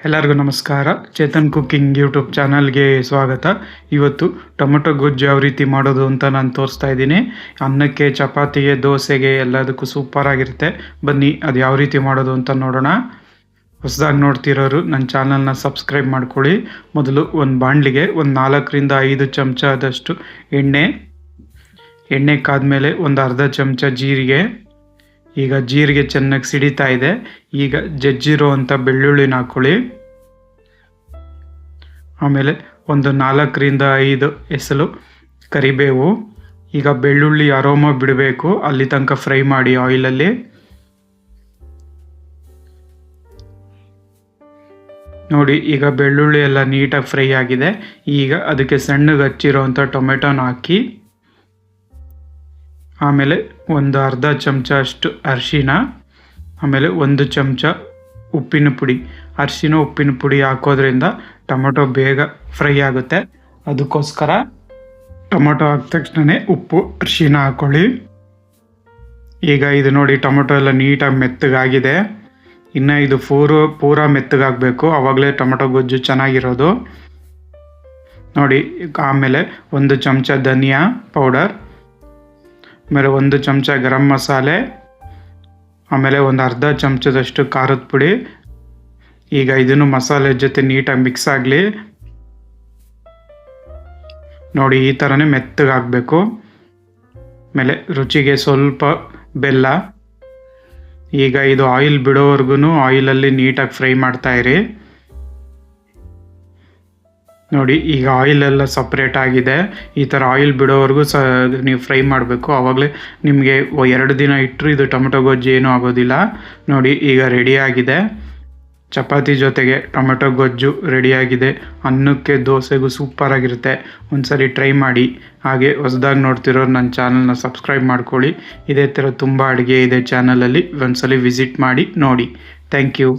ಎಲ್ಲರಿಗೂ ನಮಸ್ಕಾರ. Chetan cooking YouTube ಚಾನಲ್ಗೆ ಸ್ವಾಗತ. ಇವತ್ತು ಟೊಮೆಟೊ ಗೊಜ್ಜು ಯಾವ ರೀತಿ ಮಾಡೋದು ಅಂತ ನಾನು ತೋರಿಸ್ತಾ ಇದ್ದೀನಿ. ಅನ್ನಕ್ಕೆ, ಚಪಾತಿಗೆ, ದೋಸೆಗೆ ಎಲ್ಲದಕ್ಕೂ ಸೂಪರ್ ಆಗಿರುತ್ತೆ. ಬನ್ನಿ ಅದು ಯಾವ ರೀತಿ ಮಾಡೋದು ಅಂತ ನೋಡೋಣ. ಹೊಸದಾಗಿ ನೋಡ್ತಿರೋರು ನನ್ನ ಚಾನಲ್ನ ಸಬ್ಸ್ಕ್ರೈಬ್ ಮಾಡ್ಕೊಳ್ಳಿ. ಮೊದಲು ಒಂದು ಬಾಣಲಿಗೆ ಒಂದು 4ರಿಂದ 5 ಚಮಚ ಆದಷ್ಟು ಎಣ್ಣೆ ಕಾದ್ಮೇಲೆ ಒಂದು ಅರ್ಧ ಚಮಚ ಜೀರಿಗೆ. ಈಗ ಜೀರಿಗೆ ಚೆನ್ನಾಗಿ ಸಿಡಿತಾ ಇದೆ. ಈಗ ಜಜ್ಜಿರೋ ಅಂಥ ಬೆಳ್ಳುಳ್ಳಿನ ಹಾಕ್ಕೊಳ್ಳಿ. ಆಮೇಲೆ ಒಂದು 4ರಿಂದ 5 ಎಸಳು ಕರಿಬೇವು. ಈಗ ಬೆಳ್ಳುಳ್ಳಿ ಅರೋಮ ಬಿಡಬೇಕು, ಅಲ್ಲಿ ತನಕ ಫ್ರೈ ಮಾಡಿ ಆಯಿಲಲ್ಲಿ. ನೋಡಿ, ಈಗ ಬೆಳ್ಳುಳ್ಳಿ ಎಲ್ಲ ನೀಟಾಗಿ ಫ್ರೈ ಆಗಿದೆ. ಈಗ ಅದಕ್ಕೆ ಸಣ್ಣಗೆ ಹಚ್ಚಿರೋ ಅಂಥ ಟೊಮೆಟೊನ ಹಾಕಿ, ಆಮೇಲೆ ಒಂದು ಅರ್ಧ ಚಮಚ ಅಷ್ಟು ಅರಿಶಿನ, ಆಮೇಲೆ 1 ಚಮಚ ಉಪ್ಪಿನ ಪುಡಿ. ಅರಿಶಿನ ಉಪ್ಪಿನ ಪುಡಿ ಹಾಕೋದ್ರಿಂದ ಟೊಮೊಟೊ ಬೇಗ ಫ್ರೈ ಆಗುತ್ತೆ. ಅದಕ್ಕೋಸ್ಕರ ಟೊಮೊಟೊ ಹಾಕಿದ ತಕ್ಷಣ ಉಪ್ಪು, ಅರಿಶಿನ ಹಾಕ್ಕೊಳ್ಳಿ. ಈಗ ಇದು ನೋಡಿ, ಟೊಮೊಟೊ ಎಲ್ಲ ನೀಟಾಗಿ ಮೆತ್ತಗಾಗಿದೆ. ಇನ್ನು ಇದು ಪೂರ ಮೆತ್ತಗಾಗಬೇಕು, ಆವಾಗಲೇ ಟೊಮೊಟೊ ಗೊಜ್ಜು ಚೆನ್ನಾಗಿರೋದು. ನೋಡಿ, ಆಮೇಲೆ 1 ಚಮಚ ಧನಿಯಾ ಪೌಡರ್, ಆಮೇಲೆ 1 ಚಮಚ ಗರಂ ಮಸಾಲೆ, ಆಮೇಲೆ ಒಂದು ಅರ್ಧ ಚಮಚದಷ್ಟು ಖಾರದ ಪುಡಿ. ಈಗ ಇದನ್ನು ಮಸಾಲೆ ಜೊತೆ ನೀಟಾಗಿ ಮಿಕ್ಸ್ ಆಗಲಿ. ನೋಡಿ, ಈ ಥರನೇ ಮೆತ್ತಗಾಗಬೇಕು. ಆಮೇಲೆ ರುಚಿಗೆ ಸ್ವಲ್ಪ ಬೆಲ್ಲ. ಈಗ ಇದು ಆಯಿಲ್ ಬಿಡೋವರೆಗೂ ಆಯಿಲಲ್ಲಿ ನೀಟಾಗಿ ಫ್ರೈ ಮಾಡ್ತಾಯಿರಿ. ನೋಡಿ, ಈಗ ಆಯಿಲೆಲ್ಲ ಸಪ್ರೇಟ್ ಆಗಿದೆ. ಈ ಥರ ಆಯಿಲ್ ಬಿಡೋವರೆಗೂ ನೀವು ಫ್ರೈ ಮಾಡಬೇಕು. ಆವಾಗಲೇ ನಿಮಗೆ 2 ದಿನ ಇಟ್ಟರು ಇದು ಟೊಮೆಟೊ ಗೊಜ್ಜು ಏನೂ ಆಗೋದಿಲ್ಲ. ನೋಡಿ, ಈಗ ರೆಡಿಯಾಗಿದೆ. ಚಪಾತಿ ಜೊತೆಗೆ ಟೊಮೆಟೊ ಗೊಜ್ಜು ರೆಡಿಯಾಗಿದೆ. ಅನ್ನಕ್ಕೆ, ದೋಸೆಗೂ ಸೂಪರಾಗಿರುತ್ತೆ. ಒಂದ್ಸರಿ ಟ್ರೈ ಮಾಡಿ. ಹಾಗೆ ಹೊಸದಾಗಿ ನೋಡ್ತಿರೋರು ನನ್ನ ಚಾನಲ್ನ ಸಬ್ಸ್ಕ್ರೈಬ್ ಮಾಡ್ಕೊಳ್ಳಿ. ಇದೇ ಥರ ತುಂಬ ಅಡುಗೆ ಇದೆ ಚಾನಲಲ್ಲಿ. ಒಂದ್ಸಲಿ ವಿಸಿಟ್ ಮಾಡಿ ನೋಡಿ. Thank you.